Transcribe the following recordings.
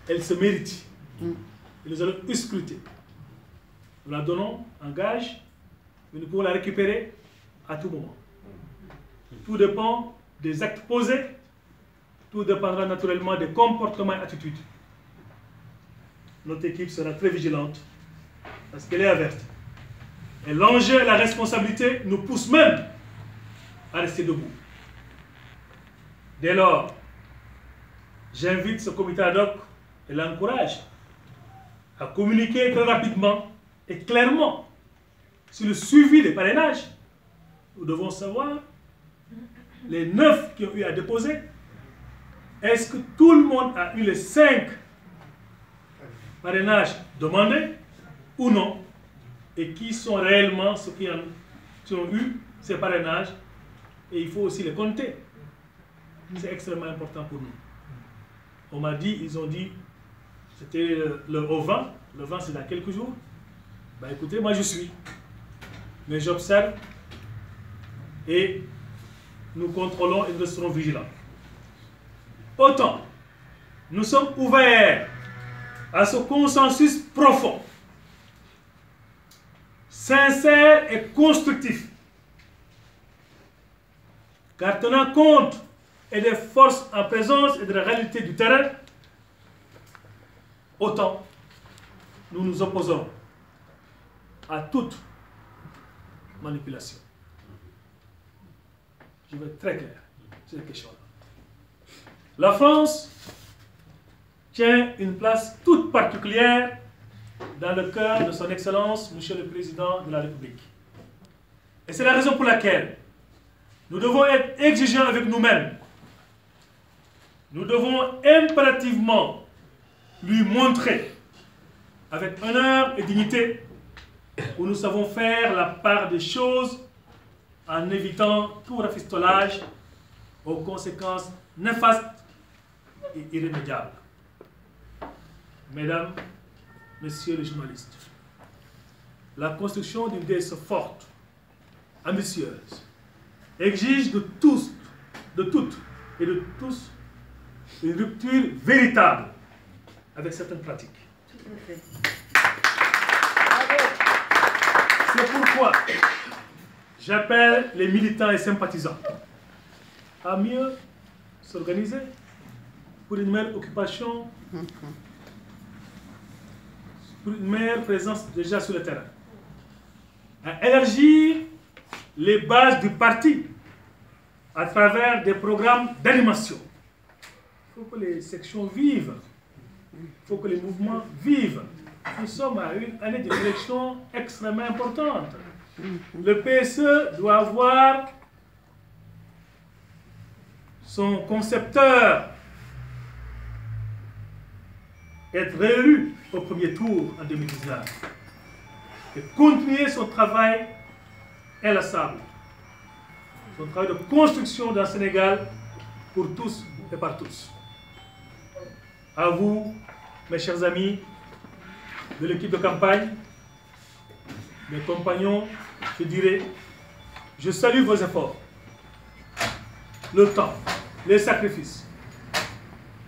elle se mérite. Et nous allons scruter. Nous la donnons en gage, mais nous pouvons la récupérer à tout moment. Tout dépend des actes posés, tout dépendra naturellement des comportements et attitudes. Notre équipe sera très vigilante parce qu'elle est avertie. Et l'enjeu et la responsabilité nous poussent même à rester debout. Dès lors, j'invite ce comité ad hoc et l'encourage à communiquer très rapidement et clairement sur le suivi des parrainages. Nous devons savoir les 9 qui ont eu à déposer. Est-ce que tout le monde a eu les 5 parrainages demandés ou non? Et qui sont réellement ceux qui ont eu ces parrainages? Et il faut aussi les compter. C'est extrêmement important pour nous. On m'a dit, ils ont dit, c'était au vent. Le vent, c'est dans quelques jours. Ben écoutez, moi je suis. Mais j'observe et nous contrôlons et nous serons vigilants. Autant, nous sommes ouverts à ce consensus profond, sincère et constructif, car tenant compte et des forces en présence et de la réalité du terrain, autant nous nous opposerons à toute manipulation. Je vais être très clair sur ces questions-là. La France tient une place toute particulière dans le cœur de son Excellence, Monsieur le Président de la République. Et c'est la raison pour laquelle nous devons être exigeants avec nous-mêmes. Nous devons impérativement lui montrer, avec honneur et dignité, où nous savons faire la part des choses en évitant tout rafistolage aux conséquences néfastes et irrémédiables. Mesdames, Messieurs les journalistes, la construction d'une DSE forte, ambitieuse, exige de toutes et de tous une rupture véritable avec certaines pratiques. Tout à fait. C'est pourquoi j'appelle les militants et sympathisants à mieux s'organiser pour une meilleure occupation, pour une meilleure présence déjà sur le terrain, à élargir les bases du parti à travers des programmes d'animation. Il faut que les sections vivent, il faut que les mouvements vivent. Nous sommes à une année de élection extrêmement importante. Le PSE doit avoir son concepteur, être réélu au premier tour en 2019 et continuer son travail inlassable, son travail de construction d'un Sénégal pour tous et par tous. À vous, mes chers amis de l'équipe de campagne, mes compagnons, je dirais, je salue vos efforts, le temps, les sacrifices,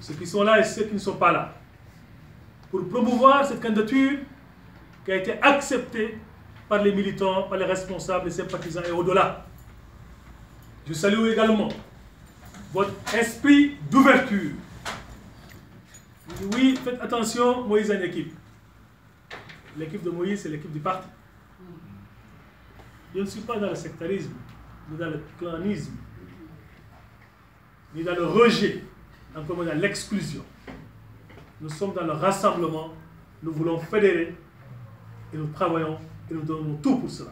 ceux qui sont là et ceux qui ne sont pas là, pour promouvoir cette candidature qui a été acceptée par les militants, par les responsables, les sympathisants et au-delà. Je salue également votre esprit d'ouverture. Oui, faites attention, Moïse a une équipe. L'équipe de Moïse, c'est l'équipe du parti. Je ne suis pas dans le sectarisme, ni dans le clanisme, ni dans le rejet, encore moins dans l'exclusion. Nous sommes dans le rassemblement, nous voulons fédérer et nous travaillons et nous donnons tout pour cela.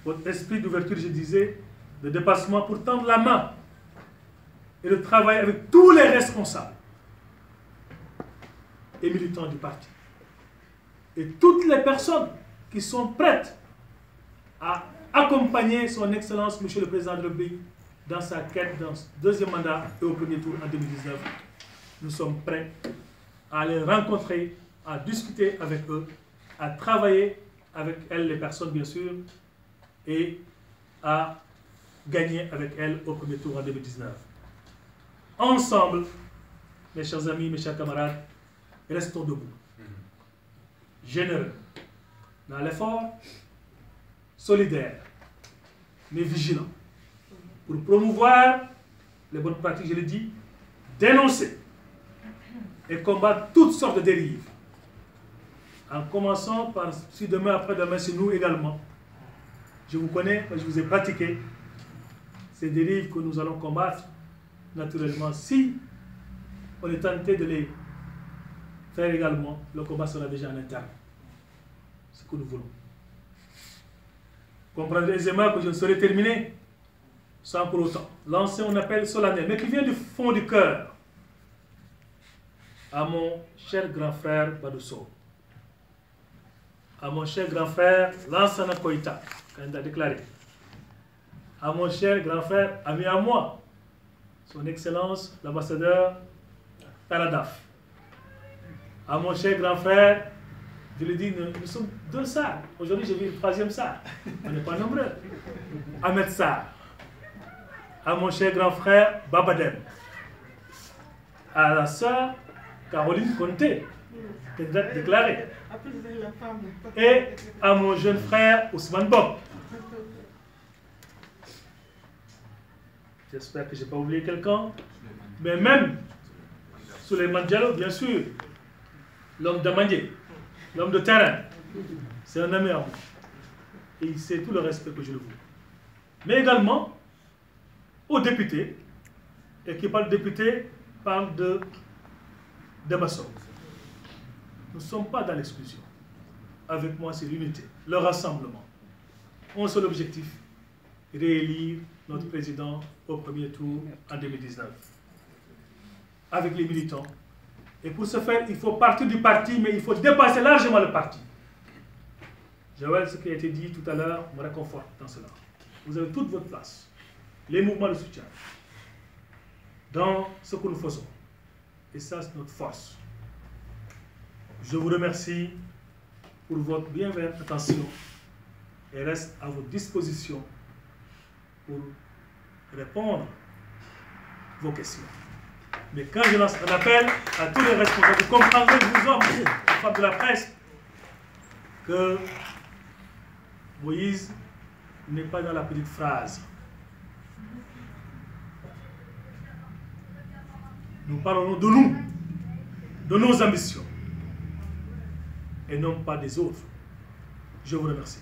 Votre esprit d'ouverture, je disais, de dépassement pour tendre la main et de travailler avec tous les responsables et militants du parti. Et toutes les personnes qui sont prêtes à accompagner son Excellence, Monsieur le Président de la République, dans sa quête dans ce deuxième mandat et au premier tour en 2019. Nous sommes prêts à les rencontrer, à discuter avec eux, à travailler avec elles, les personnes bien sûr, et à gagner avec elles au premier tour en 2019. ensemble, mes chers amis, mes chers camarades, restons debout. Généreux dans l'effort, solidaires, mais vigilants, pour promouvoir les bonnes pratiques, je l'ai dit, dénoncer et combattre toutes sortes de dérives. En commençant par, si demain, après-demain, c'est nous également. Je vous connais, je vous ai pratiqué ces dérives que nous allons combattre, naturellement. Si on est tenté de les faire également, le combat sera déjà en interne. Ce que nous voulons. Comprendre aisément que je ne saurais terminer sans pour autant lancer un appel solennel, mais qui vient du fond du cœur, à mon cher grand frère Badousso, à mon cher grand frère Lansana Koïta, candidat déclaré, à mon cher grand frère, ami à moi, son Excellence l'ambassadeur Taradaf, à mon cher grand frère, je lui dis, nous sommes 2 Sarr. Aujourd'hui, j'ai vu le 3e Sarr. On n'est pas nombreux. Ahmed Sarr. À mon cher grand frère Babadem. À la sœur Caroline Conté, candidate déclarée. Et à mon jeune frère Ousmane Bob. J'espère que je n'ai pas oublié quelqu'un. Mais même Souleymane Diallo, bien sûr, l'homme d'Amandé, l'homme de terrain, c'est un ami à moi. Et il sait tout le respect que je le veux. Mais également aux députés, et qui parle de députés, parle de maçons. Nous ne sommes pas dans l'exclusion. Avec moi, c'est l'unité, le rassemblement. Un seul objectif, réélire notre président au premier tour en 2019. Avec les militants. Et pour ce faire, il faut partir du parti, mais il faut dépasser largement le parti. Joël, ce qui a été dit tout à l'heure, me réconforte dans cela. Vous avez toute votre place. Les mouvements de soutien. Dans ce que nous faisons. Et ça, c'est notre force. Je vous remercie pour votre bienveillante attention et reste à votre disposition pour répondre à vos questions. Mais quand je lance un appel à tous les responsables, vous comprendrez, vous hommes, les femmes de la presse, que Moïse n'est pas dans la petite phrase. Nous parlons de nous, de nos ambitions, et non pas des autres. Je vous remercie.